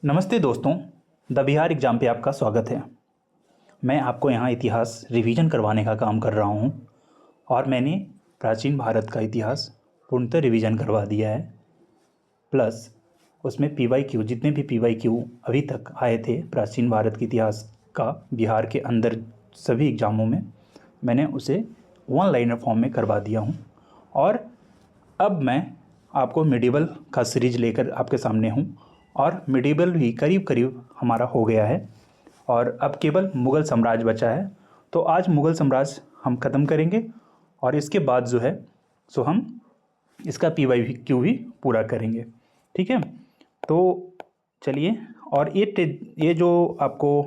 नमस्ते दोस्तों, the Bihar exam पे आपका स्वागत है। मैं आपको यहाँ इतिहास रिवीजन करवाने का काम कर रहा हूँ और मैंने प्राचीन भारत का इतिहास पूर्णतः रिवीजन करवा दिया है। प्लस उसमें PYQ जितने भी PYQ अभी तक आए थे प्राचीन भारत के इतिहास का बिहार के अंदर सभी एग्ज़ामों में, मैंने उसे वन लाइनर फॉर्म में करवा दिया हूँ। और अब मैं आपको मिडिवल का सीरीज लेकर आपके सामने हूँ और मिडिवल भी करीब करीब हमारा हो गया है और अब केवल मुग़ल साम्राज्य बचा है। तो आज मुग़ल साम्राज्य हम ख़त्म करेंगे और इसके बाद जो है सो हम इसका PYQ भी पूरा करेंगे। ठीक है, तो चलिए। और ये जो आपको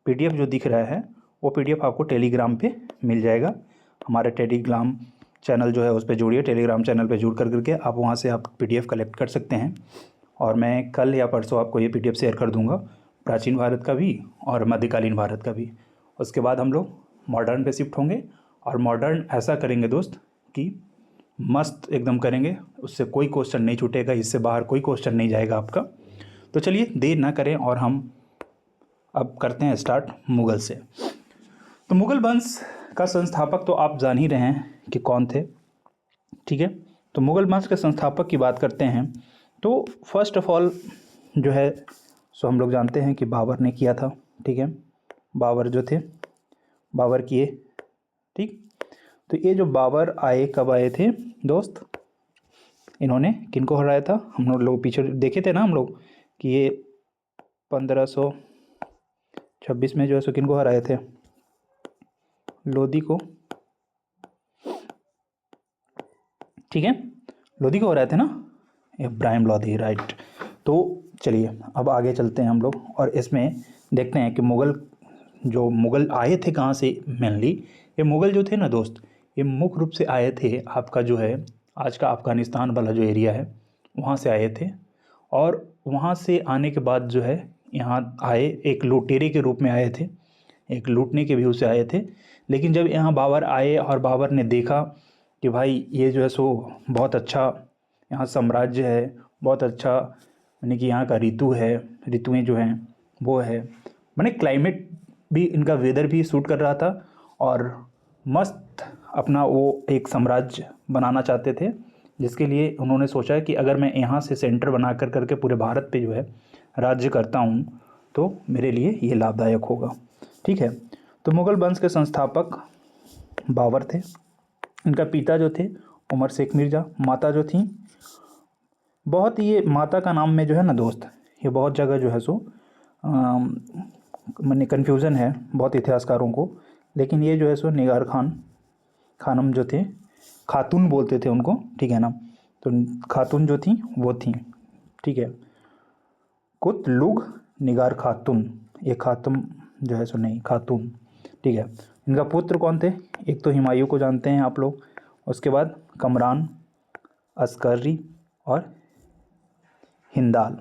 PDF जो दिख रहा है वो PDF आपको टेलीग्राम पे मिल जाएगा। हमारे टेलीग्राम चैनल जो है उस पर जुड़िए। टेलीग्राम चैनल पे जुड़ करके आप वहाँ से आप PDF कलेक्ट कर सकते हैं और मैं कल या परसों आपको ये PDF शेयर कर दूँगा, प्राचीन भारत का भी और मध्यकालीन भारत का भी। उसके बाद हम लोग मॉडर्न पे शिफ्ट होंगे और मॉडर्न ऐसा करेंगे दोस्त कि मस्त एकदम करेंगे, उससे कोई क्वेश्चन नहीं छूटेगा, इससे बाहर कोई क्वेश्चन नहीं जाएगा आपका। तो चलिए देर ना करें और हम अब करते हैं स्टार्ट मुग़ल से। तो मुग़ल वंश का संस्थापक तो आप जान ही रहे हैं कि कौन थे। ठीक है, तो मुग़ल वंश के संस्थापक की बात करते हैं तो फर्स्ट ऑफ ऑल जो है सो हम लोग जानते हैं कि बाबर ने किया था। ठीक है, बाबर जो थे बाबर किए। ठीक, तो ये जो बाबर आए कब आए थे दोस्त, इन्होंने किनको हराया था? हम लोग पीछे देखे थे ना हम लोग कि ये 1526 में जो है सो किनको हराए थे? लोदी को। ठीक है, लोदी को हराए थे ना, इब्राहिम लोदी, राइट। तो चलिए अब आगे चलते हैं हम लोग और इसमें देखते हैं कि मुग़ल आए थे कहाँ से। मेनली ये मुग़ल जो थे ना दोस्त, ये मुख्य रूप से आए थे आपका जो है आज का अफ़गानिस्तान वाला जो एरिया है वहाँ से आए थे। और वहाँ से आने के बाद जो है यहाँ आए, एक लुटेरे के रूप में आए थे, एक लूटने के व्यू से आए थे। लेकिन जब यहाँ बाबर आए और बाबर ने देखा कि भाई ये जो है सो बहुत अच्छा यहाँ साम्राज्य है, बहुत अच्छा, यानी कि यहाँ का ऋतु है, ऋतुएँ जो हैं वो है, माने क्लाइमेट भी, इनका वेदर भी सूट कर रहा था और मस्त अपना वो एक साम्राज्य बनाना चाहते थे। जिसके लिए उन्होंने सोचा कि अगर मैं यहाँ से सेंटर बना कर करके पूरे भारत पे जो है राज्य करता हूँ तो मेरे लिए ये लाभदायक होगा। ठीक है, तो मुग़ल वंश के संस्थापक बाबर थे। इनका पिता जो थे उमर शेख मिर्ज़ा, माता जो थी बहुत, ये माता का नाम में जो है ना दोस्त, ये बहुत जगह जो है सो मैंने कन्फ्यूज़न है बहुत इतिहासकारों को। लेकिन ये जो है सो निगार खानम जो थे, खातून बोलते थे उनको, ठीक है ना। तो खातून जो थी वो थी, ठीक है, कुतलुग निगार खातून, ये खातून जो है सो नहीं, खातून। ठीक है, इनका पुत्र कौन थे? एक तो हुमायूं को जानते हैं आप लोग, उसके बाद कमरान, अस्करी और हिंदाल।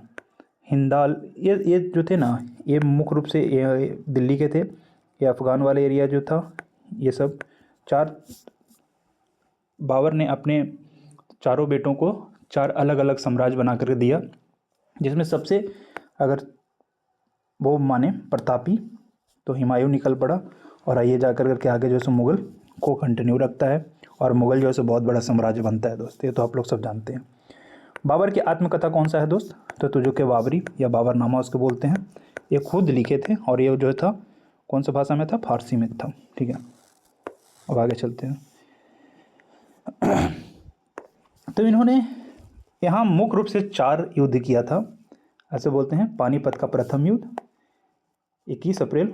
ये जो थे ना, ये मुख्य रूप से ये दिल्ली के थे। ये अफ़गान वाले एरिया जो था, ये सब चार, बाबर ने अपने चारों बेटों को चार अलग अलग साम्राज्य बना कर दिया, जिसमें सबसे अगर वो माने प्रतापी तो हुमायूं निकल पड़ा। और आइए जा करके आगे जो है सो मुग़ल को कंटिन्यू रखता है और मुग़ल जो है सो बहुत बड़ा साम्राज्य बनता है दोस्त। ये तो आप लोग सब जानते हैं। बाबर की आत्मकथा कौन सा है दोस्त? तो तुझो के बाबरी या बाबरनामा उसको बोलते हैं। ये खुद लिखे थे और ये जो था कौन सा भाषा में था? फारसी में था। ठीक है, अब आगे चलते हैं। तो इन्होंने यहाँ मुख्य रूप से 4 युद्ध किया था, ऐसे बोलते हैं। पानीपत का प्रथम युद्ध 21 अप्रैल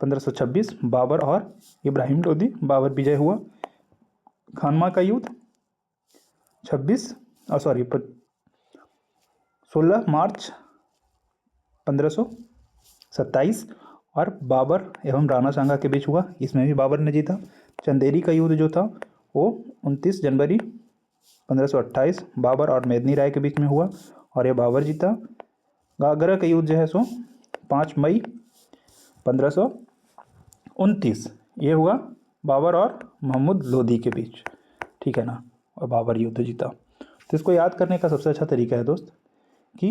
1526, बाबर और इब्राहिम लोदी, बाबर विजय हुआ। खानवा का युद्ध 16 मार्च 1527 और बाबर एवं राणा सांगा के बीच हुआ, इसमें भी बाबर ने जीता। चंदेरी का युद्ध जो था वो 29 जनवरी 1528 बाबर और मेदिनी राय के बीच में हुआ और ये बाबर जीता। गागरा का युद्ध जो है सो 5 मई 1529, ये हुआ बाबर और महमूद लोदी के बीच, ठीक है ना, और बाबर युद्ध जीता। तो इसको याद करने का सबसे अच्छा तरीका है दोस्त कि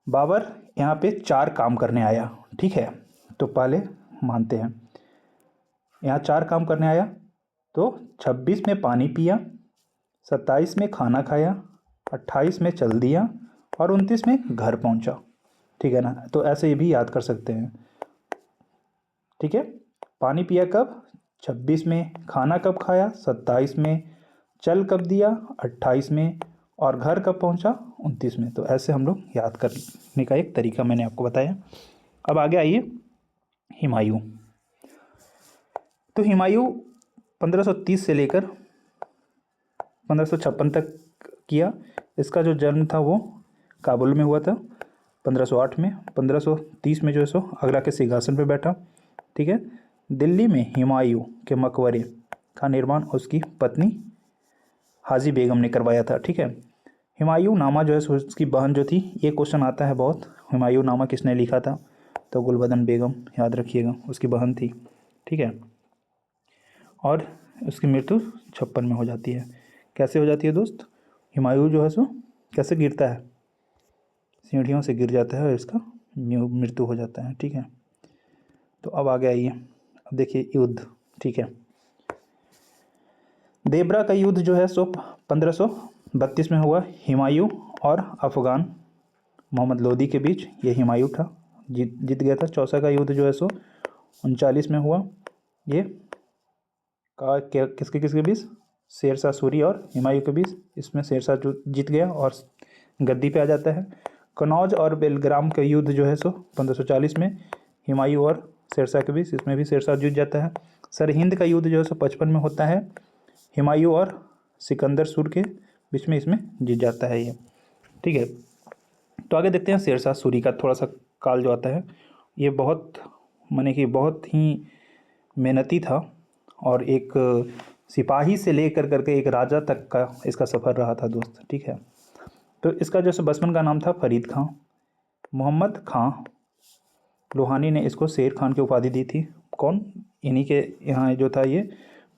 बाबर यहाँ पे 4 काम करने आया, ठीक है। तो पहले मानते हैं यहाँ 4 काम करने आया, तो 26 में पानी पिया, 27 में खाना खाया, 28 में चल दिया और 29 में घर पहुँचा, ठीक है ना। तो ऐसे ये भी याद कर सकते हैं, ठीक है। पानी पिया कब? 26 में। खाना कब खाया? 27 में। चल कब दिया? 28 में। और घर कब पहुंचा? 29 में। तो ऐसे हम लोग याद करने का एक तरीका मैंने आपको बताया। अब आगे आइए, हुमायूं। तो हुमायूं 1530 से लेकर 1556 तक किया। इसका जो जन्म था वो काबुल में हुआ था 1508 में। 1530 में जो है सो आगरा के सिंहासन पर बैठा, ठीक है। दिल्ली में हुमायूं के मकबरे का निर्माण उसकी पत्नी हाजी बेगम ने करवाया था, ठीक है। हुमायूं नामा जो है सो उसकी बहन जो थी, ये क्वेश्चन आता है बहुत, हुमायूं नामा किसने लिखा था? तो गुलबदन बेगम, याद रखिएगा, उसकी बहन थी, ठीक है। और उसकी मृत्यु 56 में हो जाती है। कैसे हो जाती है दोस्त? हुमायूं जो है सो कैसे गिरता है? सीढ़ियों से गिर जाता है और इसका मृत्यु हो जाता है, ठीक है। तो अब आगे आइए, अब देखिए युद्ध, ठीक है। देबरा का युद्ध जो है सो 1532 में हुआ, हुमायूं और अफगान मोहम्मद लोदी के बीच। ये हुमायूं था, जीत गया था। चौसा का युद्ध जो है सो 39 में हुआ, ये किसके किसके बीच? शेरशाह सूरी और हुमायूं के बीच। इसमें शेरशाह जो जीत गया और गद्दी पे आ जाता है। कनौज और बेलग्राम का युद्ध जो है सो 1540 में, हुमायूं और शेरशाह के बीच। इसमें भी शेरशाह जीत जाता है। सरहिंद का युद्ध जो है सो 55 में होता है, हुमायूं और सिकंदर सूर के बीच में। इसमें जीत जाता है ये, ठीक है। तो आगे देखते हैं शेरशाह सूरी का थोड़ा सा काल जो आता है। ये बहुत माने कि बहुत ही मेहनती था और एक सिपाही से लेकर करके एक राजा तक का इसका सफ़र रहा था दोस्त, ठीक है। तो इसका जो बचपन का नाम था फरीद खां। मोहम्मद खां लोहानी ने इसको शेर खान की उपाधि दी थी। कौन? इन्हीं के यहाँ जो था, ये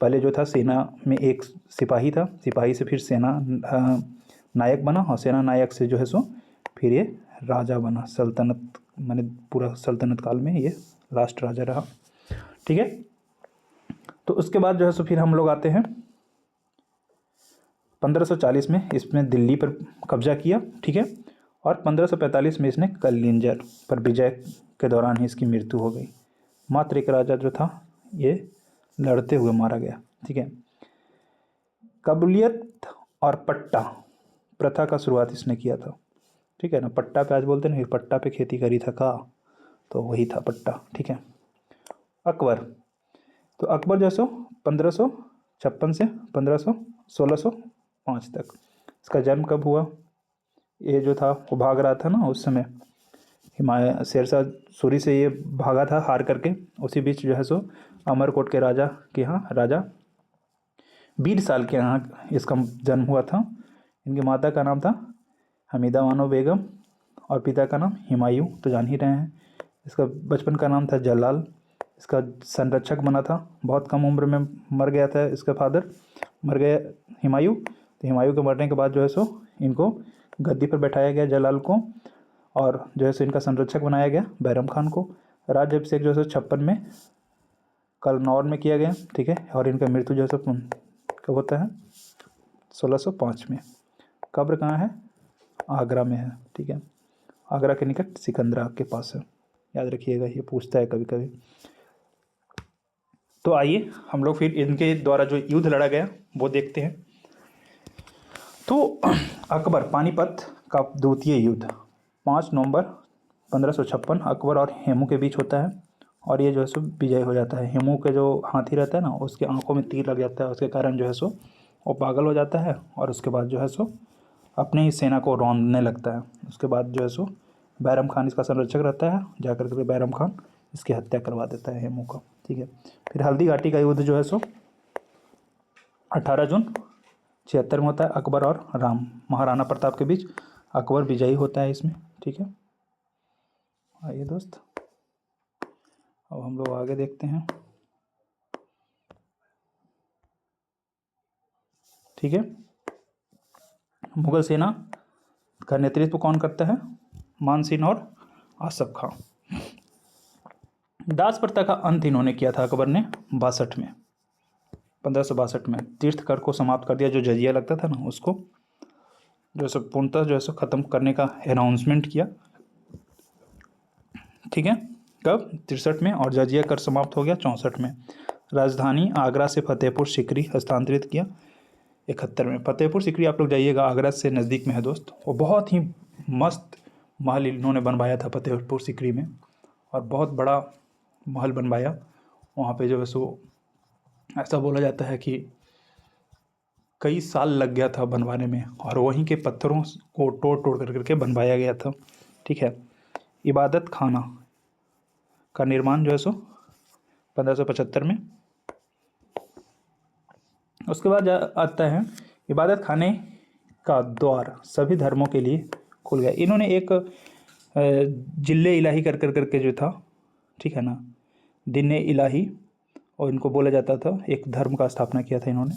पहले जो था सेना में एक सिपाही था, सिपाही से फिर सेना नायक बना और सेना नायक से जो है सो फिर ये राजा बना। सल्तनत माने पूरा सल्तनत काल में ये लास्ट राजा रहा, ठीक है। तो उसके बाद जो है सो फिर हम लोग आते हैं 1540 में, इसमें दिल्ली पर कब्जा किया, ठीक है। और 1545 में इसने कलिंजर पर विजय के दौरान ही इसकी मृत्यु हो गई। मात्र एक राजा जो था ये लड़ते हुए मारा गया, ठीक है। कबूलियत और पट्टा प्रथा का शुरुआत इसने किया था, ठीक है ना। पट्टा पे आज बोलते हैं ना, पट्टा पे खेती करी था का, तो वही था पट्टा, ठीक है। अकबर, तो अकबर जो सो 1556 से 1605 तक। इसका जन्म कब हुआ? ये जो था वो भाग रहा था ना उस समय, शेरशाह सूरी से ये भागा था हार करके। उसी बीच जो है सो अमरकोट के राजा के यहाँ, राजा बीरसाल के यहाँ इसका जन्म हुआ था। इनकी माता का नाम था हमीदा बानो बेगम और पिता का नाम हुमायूं, तो जान ही रहे हैं। इसका बचपन का नाम था जलाल। इसका संरक्षक बना था, बहुत कम उम्र में मर गया था इसका फादर, मर गया हुमायूं। तो हुमायूं के मरने के बाद जो है सो इनको गद्दी पर बैठाया गया, जलाल को, और जो है सो इनका संरक्षक बनाया गया बैरम खान को। राज्याभिषेक जो है सो 56 में कलनौर में किया गया, ठीक है। और इनका मृत्यु जो है सो कब होता है? 1605 में। कब्र कहाँ है? आगरा में है, ठीक है। आगरा के निकट सिकंदरा के पास है, याद रखिएगा, ये पूछता है कभी कभी। तो आइए हम लोग फिर इनके द्वारा जो युद्ध लड़ा गया वो देखते हैं। तो अकबर पानीपत का द्वितीय युद्ध 5 नवंबर 1556 अकबर और हेमू के बीच होता है, और ये जो है सो विजय हो जाता है। हेमू के जो हाथी रहता है ना, उसके आंखों में तीर लग जाता है, उसके कारण जो है सो वो पागल हो जाता है और उसके बाद जो है सो अपने ही सेना को रौंदने लगता है। उसके बाद जो है सो बैरम खान इसका संरक्षक रहता है, जाकर के बैरम खान इसकी हत्या करवा देता है हेमू का, ठीक है। फिर हल्दी घाटी का युद्ध जो है सो 18 जून 76 में होता है, अकबर और महाराणा प्रताप के बीच। अकबर विजयी होता है इसमें, ठीक है। आइए दोस्त, अब हम लोग आगे देखते हैं, ठीक है। मुगल सेना का नेतृत्व कौन करता है? मानसिंह और आसफ खां। दास प्रथा का अंत इन्होंने किया था अकबर ने 62 में, 1562 में तीर्थकर को समाप्त कर दिया। जो जजिया लगता था ना उसको जो है सो पूर्णतः जो है सो ख़त्म करने का अनाउंसमेंट किया। ठीक है, कब? 63 में। और जजिया कर समाप्त हो गया 64 में। राजधानी आगरा से फतेहपुर सिकरी हस्तांतरित किया 71 में। फतेहपुर सिकरी आप लोग जाइएगा, आगरा से नज़दीक में है दोस्त। वो बहुत ही मस्त महल इन्होंने बनवाया था फतेहपुर सिकरी में, और बहुत बड़ा महल बनवाया वहाँ पे। जो है सो ऐसा बोला जाता है कि कई साल लग गया था बनवाने में, और वहीं के पत्थरों को तोड़ तोड़ करके बनवाया गया था। ठीक है। इबादत खाना का निर्माण जो है सो 1575 में। उसके बाद आता है इबादत खाने का द्वार सभी धर्मों के लिए खुल गया। इन्होंने एक जिले इलाही कर करके जो था, ठीक है ना, दिने इलाही, और इनको बोला जाता था, एक धर्म का स्थापना किया था इन्होंने।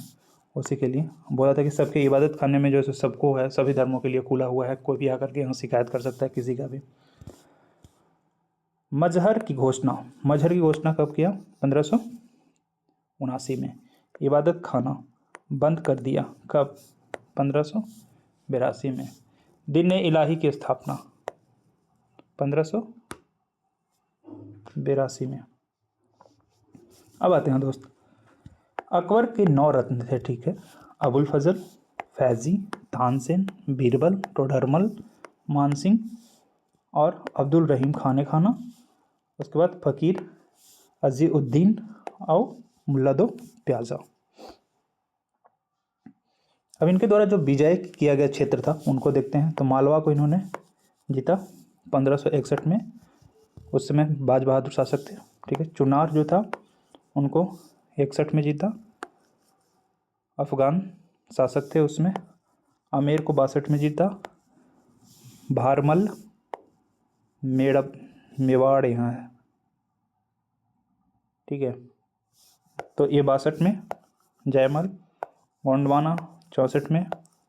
उसी के लिए बोला था कि सबके इबादत खाने में जो है सबको है, सभी धर्मों के लिए खुला हुआ है, कोई भी आकर के यहाँ शिकायत कर सकता है किसी का भी। मजहर की घोषणा कब किया? 1579 में। इबादत खाना बंद कर दिया कब? 1582 में। दिन इलाही की स्थापना 1582 में। अब आते हैं दोस्त, अकबर के 9 रत्न थे। ठीक है, अबुल फजल, फैजी, तानसेन, बीरबल, टोडरमल, मानसिंह और अब्दुल रहीम खाना। उसके बाद फ़कीर अजीउद्दीन और मुल्ला दो प्याजा। अब इनके द्वारा जो विजय किया गया क्षेत्र था उनको देखते हैं। तो मालवा को इन्होंने जीता 1561 में, उस समय बाज बहादुर शासक थे। ठीक है। चुनार जो था उनको 61 में जीता, अफगान शासक थे उसमें। आमेर को 62 में जीता। भारमल मेवाड़ यहाँ है, ठीक है, तो ये 62 में। जयमल गोंडवाना 64 में।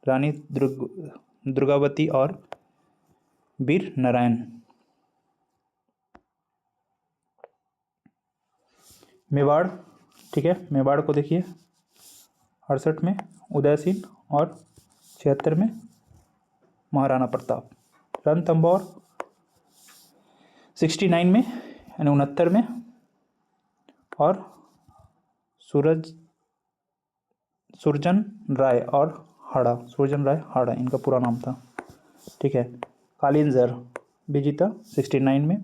रानी दुर्गावती और वीर नारायण। मेवाड़, ठीक है, मेवाड़ को देखिए 68 में उदय सिंह और 76 में महाराणा प्रताप। रणथंभौर 69 में यानी 69 में। और सुरजन राय हाड़ा इनका पूरा नाम था। ठीक है। कालिंजर भी जीता 69 में।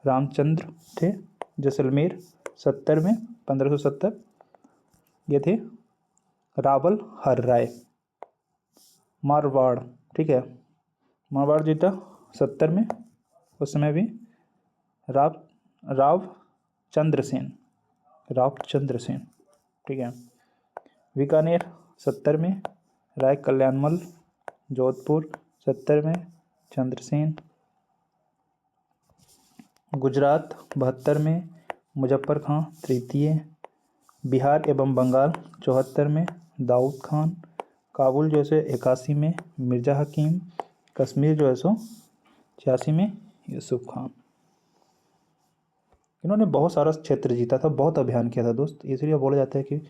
रामचंद्र थे जैसलमेर 70 में, 1570। ये थे रावल हर राय। मारवाड़, ठीक है, मारवाड़ जीता 70 में, उस समय भी रावचंद्र सेन, ठीक है। बीकानेर 70 में राय कल्याणमल। जोधपुर 70 में चंद्रसेन। गुजरात 72 में मुजफ्फर खां तृतीय। बिहार एवं बंगाल 74 में दाऊद खान। काबुल जो है 81 में मिर्ज़ा हकीम। कश्मीर जो है 86 में यूसुफ खान। इन्होंने बहुत सारा क्षेत्र जीता था, बहुत अभियान किया था दोस्त, इसलिए बोला जाता है कि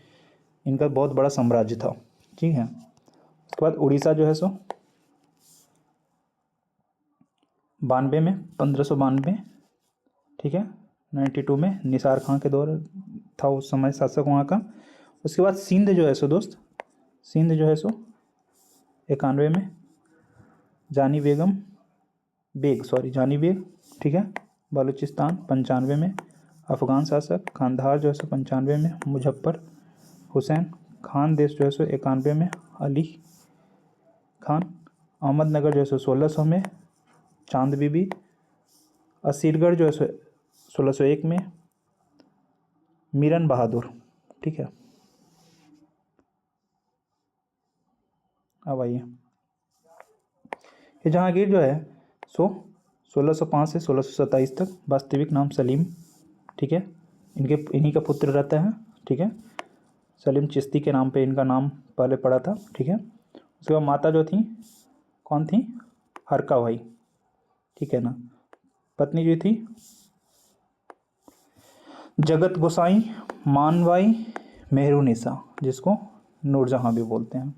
इनका बहुत बड़ा साम्राज्य था। ठीक है। उसके बाद उड़ीसा जो है 92 में, 1592, ठीक है, 92 में निसार खां के दौर था उस समय शासक वहाँ का। उसके बाद सिंध जो है दोस्त, सिंध जो है 91 में जानी बेग, ठीक है। बलूचिस्तान 95 में अफ़गान शासक। कंधार जो है 95 में मुजफ्फर हुसैन खान। देश जो है 91 में अली खान। अहमदनगर जो है 1600 में चांद बीबी। असीरगढ़ जो है 1601 में मीरन बहादुर, ठीक है। अब आइए, ये जहांगीर जो है 1605 से 1627 तक, वास्तविक नाम सलीम, ठीक है, इन्हीं का पुत्र रहता है, ठीक है। सलीम चिश्ती के नाम पे इनका नाम पहले पड़ा था, ठीक है। उसके बाद माता जो थी, कौन थी? हरका भाई, ठीक है ना। पत्नी जो थी जगत गोसाई मानवाई मेहरुनिसा, जिसको नूरजहाँ भी बोलते हैं,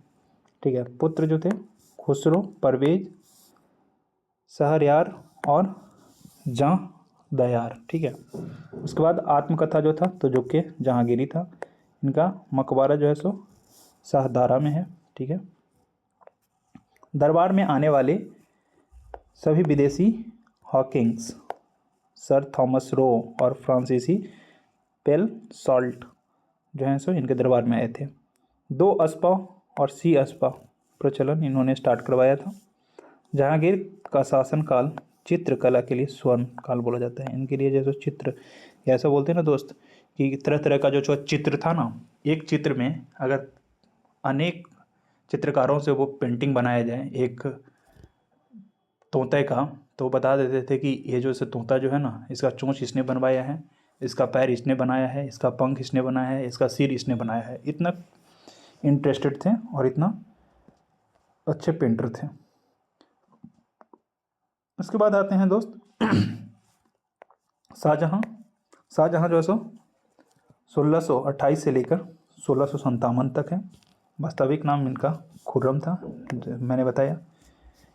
ठीक है। पुत्र जो थे खुसरो, परवेज, शहरयार और जहाँ दयार, ठीक है। उसके बाद आत्मकथा जो था तो जो कि जहांगीरी था। इनका मकबरा जो है सो शाहदारा में है, ठीक है। दरबार में आने वाले सभी विदेशी हॉकिंग्स, सर थॉमस रो और फ्रांसीसी पेल सॉल्ट जो है सो इनके दरबार में आए थे। 2 अस्पा और सी अस्पा प्रचलन इन्होंने स्टार्ट करवाया था। जहांगीर का शासनकाल चित्रकला के लिए स्वर्ण काल बोला जाता है। इनके लिए जैसे चित्र, ऐसा बोलते हैं ना दोस्त कि तरह तरह का जो चित्र था ना, एक चित्र में अगर अनेक चित्रकारों से वो पेंटिंग बनाया जाए एक तोते का, तो बता देते थे कि ये जो तोता जो है ना, इसका चोंच इसने बनवाया है, इसका पैर इसने बनाया है, इसका पंख इसने बनाया है, इसका सिर इसने बनाया है। इतना इंटरेस्टेड थे और इतना अच्छे पेंटर थे। उसके बाद आते हैं दोस्त शाहजहाँ। शाहजहाँ जो है सो 1628 से लेकर 1657 तक है। वास्तविक नाम इनका खुर्रम था। मैंने बताया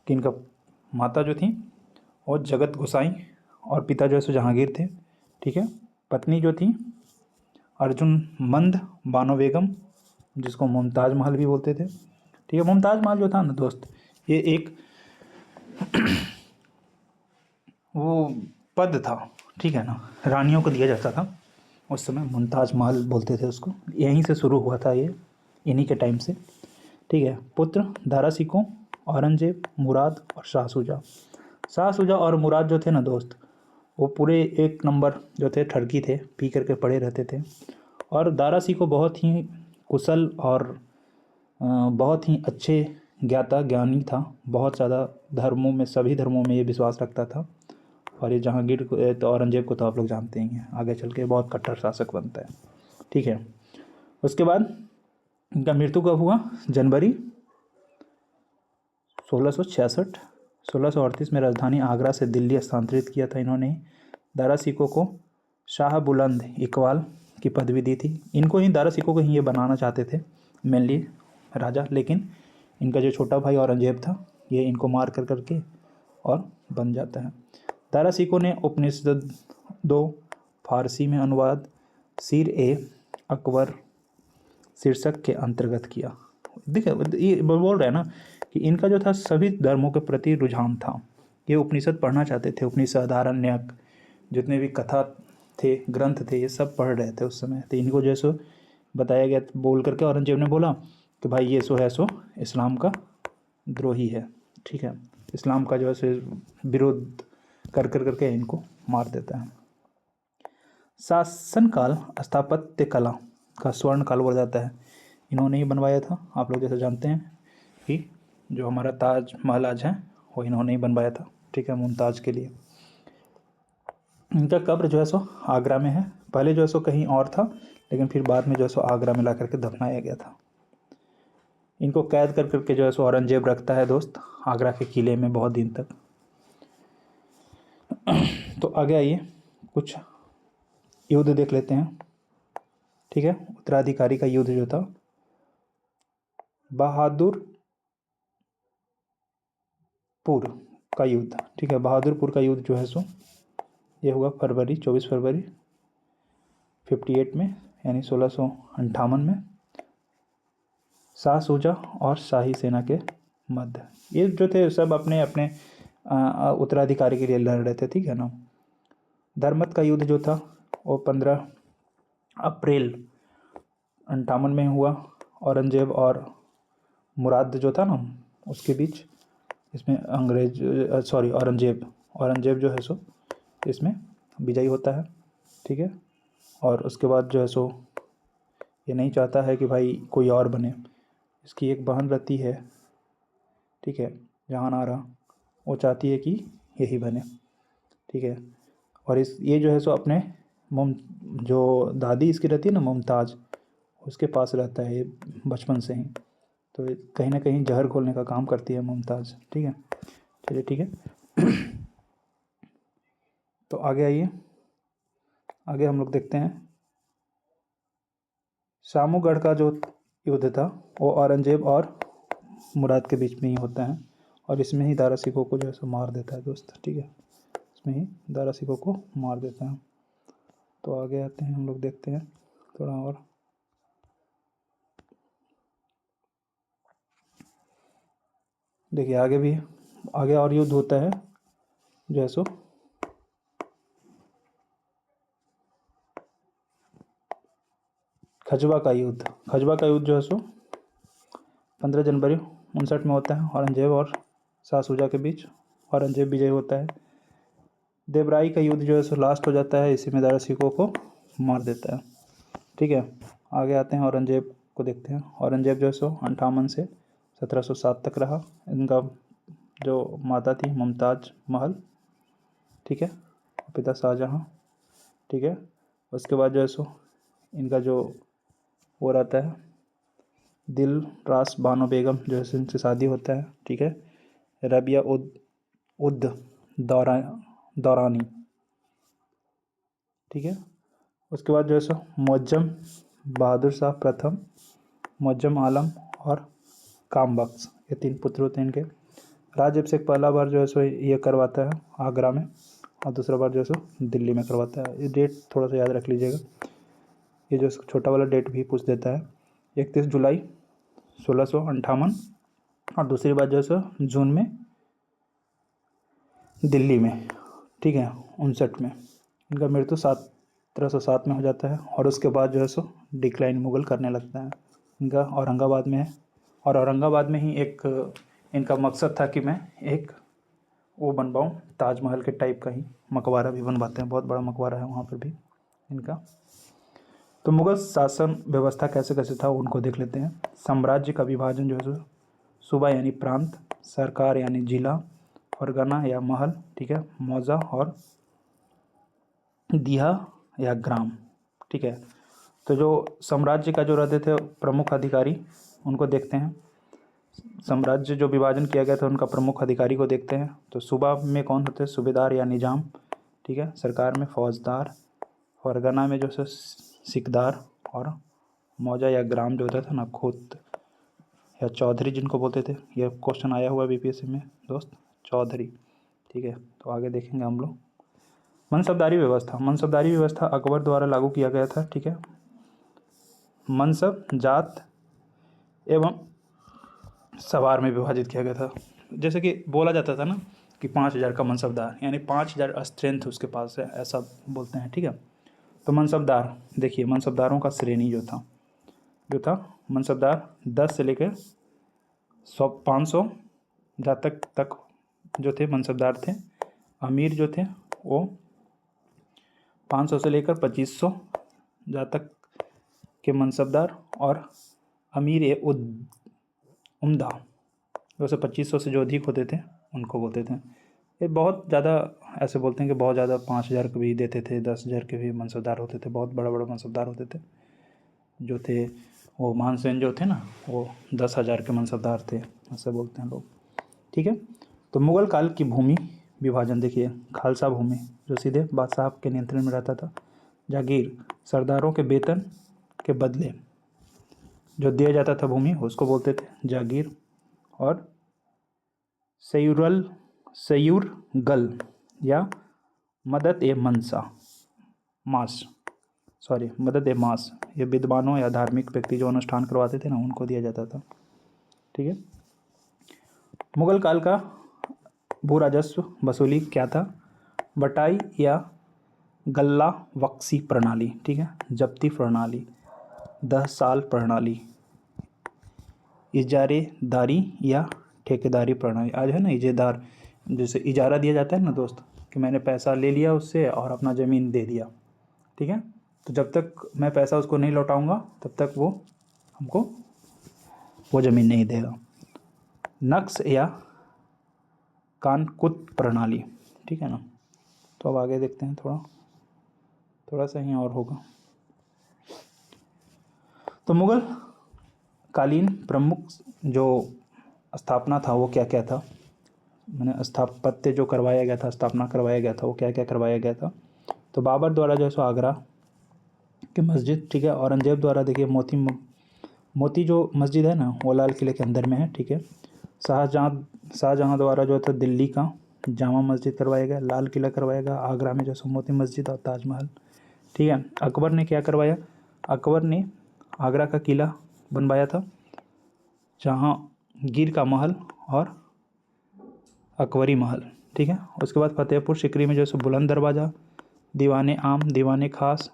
कि इनका माता जो थी वो जगत गोसाई और पिता जो है सो जहांगीर थे, ठीक है। पत्नी जो थी अर्जुन मंद बानो बेगम, जिसको मुमताज़ महल भी बोलते थे, ठीक है। मुमताज़ महल जो था ना दोस्त, ये एक वो पद था, ठीक है ना, रानियों को दिया जाता था उस समय। मुमताज़ महल बोलते थे उसको। यहीं से शुरू हुआ था ये, इन्हीं के टाइम से, ठीक है। पुत्र दारा सिकों, औरंगजेब, मुराद और शाह शुजा। शाह शुजा और मुराद जो थे ना दोस्त, वो पूरे एक नंबर जो थे ठरकी थे, पी करके पड़े रहते थे। और दारा सिकों बहुत ही कुशल और बहुत ही अच्छे ज्ञाता ज्ञानी था। बहुत ज़्यादा धर्मों में, सभी धर्मों में ये विश्वास रखता था। और ये जहांगीर को तो औरंगजेब को तो आप लोग जानते ही हैं, आगे चल के बहुत कट्टर शासक बनता है, ठीक है। उसके बाद इनका मृत्यु कब हुआ? जनवरी 1666। 1638 में राजधानी आगरा से दिल्ली स्थानांतरित किया था इन्होंने। दारा सिकों को शाह बुलंद इकबाल की पदवी दी थी। इनको ही, दारा सिकों को ही ये बनाना चाहते थे मेनली राजा, लेकिन इनका जो छोटा भाई औरंगजेब था, ये इनको मार कर करके और बन जाता है। दारा सिकों ने उपनिषद 2 फारसी में अनुवाद सीर ए अकबर शीर्षक के अंतर्गत किया। देखिए ये बोल रहे हैं ना कि इनका जो था सभी धर्मों के प्रति रुझान था। ये उपनिषद पढ़ना चाहते थे, उपनिषद आरण्यक जितने भी कथा थे, ग्रंथ थे, ये सब पढ़ रहे थे उस समय। तो इनको जो है सो बताया गया, बोल करके औरंगजेब ने बोला कि भाई ये सो है सो इस्लाम का द्रोही है, ठीक है। इस्लाम का जो है सो विरोध कर कर करके इनको मार देता है। शासनकाल स्थापत्य कला का स्वर्ण काल बोला जाता है। इन्होंने ही बनवाया था। आप लोग जैसे जानते हैं कि जो हमारा ताज महल आज है वो इन्होंने ही बनवाया था, ठीक है, मुमताज़ के लिए। इनका कब्र जो है सो आगरा में है। पहले जो है सो कहीं और था, लेकिन फिर बाद में जो है सो आगरा में ला करके दफनाया गया था। इनको कैद कर करके जो है सो औरंगजेब रखता है दोस्त आगरा के किले में बहुत दिन तक। तो आगे आइए कुछ युद्ध देख लेते हैं, ठीक है। उत्तराधिकारी का युद्ध जो था बहादुरपुर का युद्ध, ठीक है। बहादुरपुर का युद्ध जो है सो ये हुआ 24 फरवरी 58 में, यानी 1658 में, शाह शुजा और शाही सेना के मध्य। ये जो थे सब अपने अपने उत्तराधिकारी के लिए लड़ रहे थे, ठीक है ना। धर्मत का युद्ध जो था वो 15 अप्रैल 58 में हुआ। औरंगजेब और मुराद जो था ना उसके बीच। इसमें औरंगजेब जो है सो इसमें विजयी होता है, ठीक है। और उसके बाद जो है सो ये नहीं चाहता है कि भाई कोई और बने। इसकी एक बहन रहती है, ठीक है, जहानारा, वो चाहती है कि यही बने, ठीक है। और ये जो है सो अपने जो दादी इसकी रहती है ना मुमताज़, उसके पास रहता है ये बचपन से ही। तो कहीं ना कहीं जहर घोलने का काम करती है मुमताज़, ठीक है। चलिए ठीक है। तो आगे आइए, आगे हम लोग देखते हैं शामूगढ़ का जो युद्ध था वो औरंगजेब और मुराद के बीच में ही होता है, और इसमें ही दारा सिकों को जो है सो मार देता है दोस्त। ठीक है, इसमें ही दारा सिकों को मार देता है। तो आगे आते हैं, हम लोग देखते हैं थोड़ा और। देखिए आगे भी, आगे और युद्ध होता है जो है सो खजवा का युद्ध। खजवा का युद्ध जो है सो 15 जनवरी 59 में होता है, औरंगजेब और शाह शुजा के बीच। औरंगजेब विजय होता है। देवराई का युद्ध जो है सो लास्ट हो जाता है, इसी में दारा सिकों को मार देता है। ठीक है, आगे आते हैं, औरंगजेब को देखते हैं। औरंगजेब जो है सो 58 से 1707 तक रहा। इनका जो माता थी मुमताज महल, ठीक है, पिता शाहजहाँ। ठीक है, उसके बाद जो है सो इनका जो वो रहता है दिल रास बानो बेगम जो है इनसे शादी होता है। ठीक है, रबिया उद दौरा दौरानी। ठीक है, उसके बाद जो है सो मुअज्जम बहादुर शाह प्रथम, मुअज्जम आलम और कामबख्श, ये 3 पुत्र होते हैं इनके। राजअभिषेक पहला बार जो है सो ये करवाता है आगरा में, और दूसरा बार जो है सो दिल्ली में करवाता है। ये डेट थोड़ा सा याद रख लीजिएगा, ये जो छोटा वाला डेट भी पूछ देता है। 31 जुलाई 1658, और दूसरी बार जो है सो जून में दिल्ली में। ठीक है, 59 में। इनका मृत्यु 1707 में हो जाता है, और उसके बाद जो है सो डिक्लाइन मुगल करने लगता है। इनका औरंगाबाद में है, और औरंगाबाद में ही एक इनका मकसद था कि मैं एक वो बनवाऊँ, ताजमहल के टाइप का ही मकबरा भी बनवाते हैं, बहुत बड़ा मकबरा है वहाँ पर भी इनका। तो मुगल शासन व्यवस्था कैसे कैसे था उनको देख लेते हैं। साम्राज्य का विभाजन जो है सो सूबा यानी प्रांत, सरकार यानी जिला, फरगना या महल, ठीक है, मौजा और दिहा या ग्राम। ठीक है, तो जो साम्राज्य का जो रहते थे प्रमुख अधिकारी, उनको देखते हैं। साम्राज्य जो विभाजन किया गया था उनका प्रमुख अधिकारी को देखते हैं। तो सूबा में कौन होते हैं? सूबेदार या निजाम। ठीक है, सरकार में फौजदार, फरगना में जो है सिकदार, और मौजा या ग्राम जो होता था ना, खोत या चौधरी जिनको बोलते थे। यह क्वेश्चन आया हुआ बीपीएससी में दोस्त, चौधरी। ठीक है, तो आगे देखेंगे हम लोग। मनसबदारी व्यवस्था। मनसबदारी व्यवस्था अकबर द्वारा लागू किया गया था। ठीक है, मनसब जात एवं सवार में विभाजित किया गया था। जैसे कि बोला जाता था ना कि 5000 का मनसबदार, यानी 5000 स्ट्रेंथ उसके पास है, ऐसा बोलते हैं। ठीक है, तो मनसबदार देखिए, मनसबदारों का श्रेणी जो था मनसबदार 10 से लेकर 500 जहाँ तक जो थे मनसबदार थे। अमीर जो थे वो 500 से लेकर 2500 जहाँ तक के मनसबदार, और अमीर उम्दा वैसे 2500 से जो अधिक होते थे उनको बोलते थे। ये बहुत ज़्यादा ऐसे बोलते हैं कि बहुत ज़्यादा 5000 के भी देते थे, 10,000 के भी मनसबदार होते थे, बहुत बड़ा बड़ा मनसबदार होते थे जो थे। वो मानसेन जो थे ना, वो 10,000 के मनसबदार थे, ऐसे बोलते हैं लोग। ठीक है, तो मुग़ल काल की भूमि विभाजन देखिए। खालसा भूमि जो सीधे बादशाह के नियंत्रण में रहता था। जागीर सरदारों के वेतन के बदले जो दिया जाता था भूमि, उसको बोलते थे जागीर। और सयूरगल या मदद ए मास, ये विद्वानों या धार्मिक व्यक्ति जो अनुष्ठान करवाते थे ना, उनको दिया जाता था। ठीक है, मुग़ल काल का भू राजस्व वसूली क्या था? बटाई या गल्ला बख्शी प्रणाली। ठीक है, जब्ती प्रणाली, 10 साल प्रणाली, इजारेदारी या ठेकेदारी प्रणाली। आज है ना इजेदार, जैसे इजारा दिया जाता है ना दोस्त, कि मैंने पैसा ले लिया उससे और अपना ज़मीन दे दिया। ठीक है, तो जब तक मैं पैसा उसको नहीं लौटाऊंगा तब तक वो हमको वो ज़मीन नहीं देगा। नक्श या कानकुत प्रणाली। ठीक है ना, तो अब आगे देखते हैं, थोड़ा सा ही और होगा। तो मुग़ल कालीन प्रमुख जो स्थापना था वो क्या क्या था? मैंने स्थापत्य जो करवाया गया था, स्थापना करवाया गया था, वो क्या क्या करवाया गया था। तो बाबर द्वारा जो है सो आगरा की मस्जिद, ठीक है। औरंगजेब द्वारा देखिए मोती जो मस्जिद है ना, वो लाल किले के अंदर में है, ठीक है। शाहजहाँ द्वारा जो था दिल्ली का जामा मस्जिद करवाया गया, लाल किला करवाया गया, आगरा में जो सो मोती मस्जिद और ताजमहल, ठीक है। अकबर ने क्या करवाया, अकबर ने आगरा का किला बनवाया था, जहांगीर का महल और अकबरी महल, ठीक है। उसके बाद फतेहपुर सिकरी में जो सो बुलंद दरवाज़ा, दीवाने आम, दीवाने खास,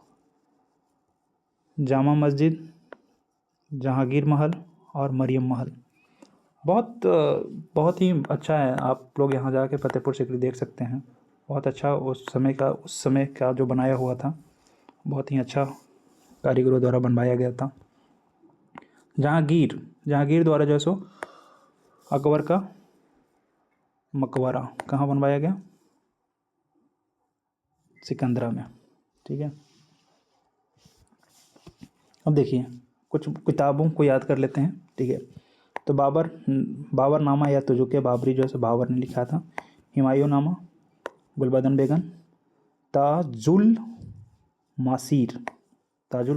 जामा मस्जिद, जहांगीर महल और मरियम महल। बहुत ही अच्छा है, आप लोग यहाँ जाके फतेहपुर सिकरी देख सकते हैं। बहुत अच्छा उस समय का जो बनाया हुआ था, बहुत ही अच्छा कारीगरों द्वारा बनवाया गया था। जहांगीर द्वारा जो है सो अकबर का मकबरा कहाँ बनवाया गया, सिकंदरा में, ठीक है। अब देखिए कुछ किताबों को याद कर लेते हैं, ठीक है। तो बाबरनामा या तुजुक बाबरी जो है सो बाबर ने लिखा था। हुमायूं नामा, गुलबदन बेगम, ताजुल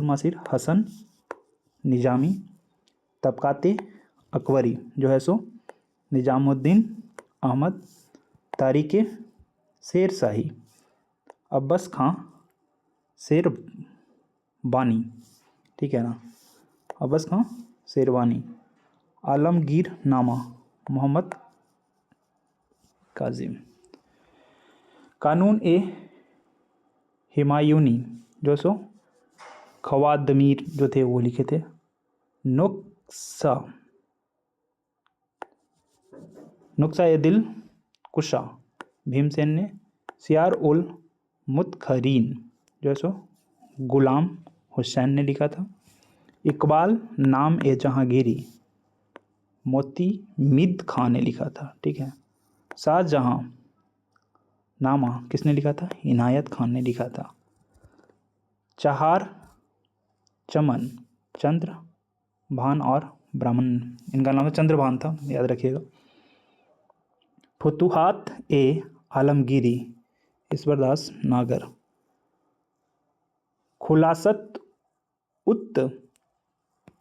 मासीर हसन निजामी, तबकाते अकबरी जो है सो निजामुद्दीन अहमद, तारीख़ शेरशाही अब्बास खां शेरबानी, ठीक है ना, अब्बास खां शेरबानी, आलमगीर नामा मोहम्मद काजिम, कानून ए हुमायूनी जो सो खवादमीर जो थे वो लिखे थे। नुक्सा ए दिल कुशा भीमसेन ने। सियार उल मुतखरीन जो है सो गुलाम हुसैन ने लिखा था। इकबाल नाम ए जहांगीरी मोती मिद खां ने लिखा था, ठीक है। शाहजहाँ नामा किसने लिखा था, इनायत खान ने लिखा था। चहार चमन चंद्र भान और ब्राह्मण, इनका नाम चंद्रभान था, याद रखिएगा। फुतुहात ए आलमगीरी ईश्वरदास नागर। खुलासत उत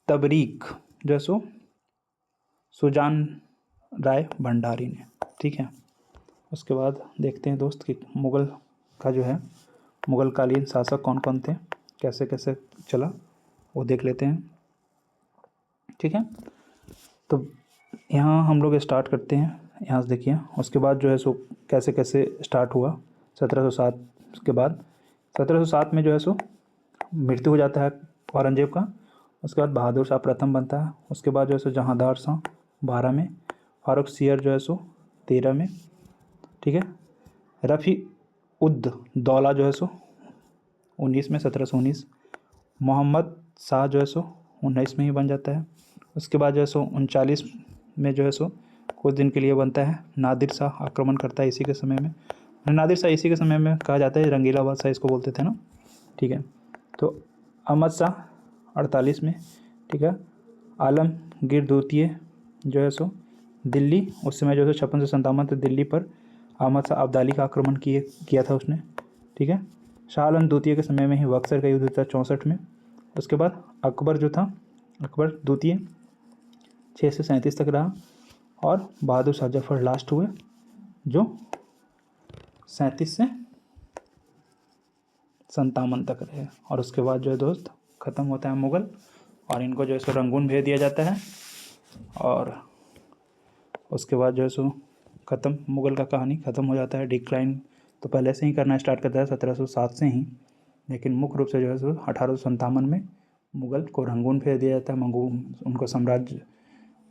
तबरीक जो सो सुजान राय भंडारी ने, ठीक है। उसके बाद देखते हैं दोस्त कि मुग़ल का जो है मुग़लकालीन शासक कौन कौन थे, कैसे कैसे चला, वो देख लेते हैं, ठीक है। तो यहाँ हम लोग स्टार्ट करते हैं, यहाँ से देखिए। उसके बाद जो है सो कैसे कैसे स्टार्ट हुआ 1707 के बाद। 1707 में जो है सो मृत्यु हो जाता है औरंगजेब का। उसके बाद बहादुर शाह प्रथम बनता है। उसके बाद जो है सो जहांदार शाह 12 में, फारूक सियर जो है सो 13 में, ठीक है। रफ़ी उद दौला जो है सो 19 में, 1719। मोहम्मद शाह जो है सो 19 में ही बन जाता है। उसके बाद जो है सो 39 में जो है सो कुछ दिन के लिए बनता है नादिर शाह, आक्रमण करता है इसी के समय में। नादिर शाह इसी के समय में कहा जाता है, रंगीला बादशाह इसको बोलते थे ना, ठीक है। तो अहमद शाह 48 में, ठीक है। आलमगीर द्वितीय जो है सो दिल्ली, उस समय जो है 56 से 57 तक दिल्ली पर अहमद शाह अब्दाली का आक्रमण किया था उसने, ठीक है। शाह आलम द्वितीय के समय में ही बक्सर का युद्ध था 64 में। उसके बाद अकबर जो था, अकबर द्वितीय 6 से 37 तक रहा, और बहादुर शाह जफर लास्ट हुए जो 37 से 57 तक रहे। और उसके बाद जो है दोस्त ख़त्म होता है मुग़ल, और इनको जो है सो रंगून भेज दिया जाता है। और उसके बाद जो है सो ख़त्म, मुग़ल का कहानी ख़त्म हो जाता है। डिक्लाइन तो पहले से ही करना स्टार्ट करता है 1707 से ही, लेकिन मुख्य रूप से जो है सो 1857 में मुग़ल को रंगून भेज दिया जाता है। उनको साम्राज्य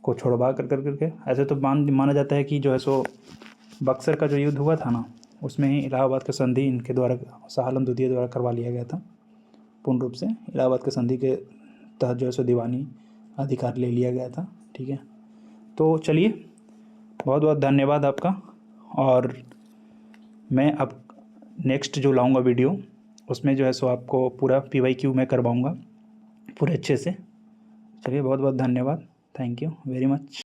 को छोड़वा करके। ऐसे तो माना जाता है कि जो है सो बक्सर का जो युद्ध हुआ था ना, उसमें ही इलाहाबाद का संधि इनके द्वारा, शाह आलम द्वितीय द्वारा करवा लिया गया था पूर्ण रूप से। इलाहाबाद के संधि के तहत जो है सो दीवानी अधिकार ले लिया गया था, ठीक है। तो चलिए, बहुत बहुत धन्यवाद आपका। और मैं अब नेक्स्ट जो लाऊंगा वीडियो, उसमें जो है सो आपको पूरा PYQ मैं करवाऊंगा पूरे अच्छे से। चलिए, बहुत बहुत धन्यवाद, थैंक यू वेरी मच।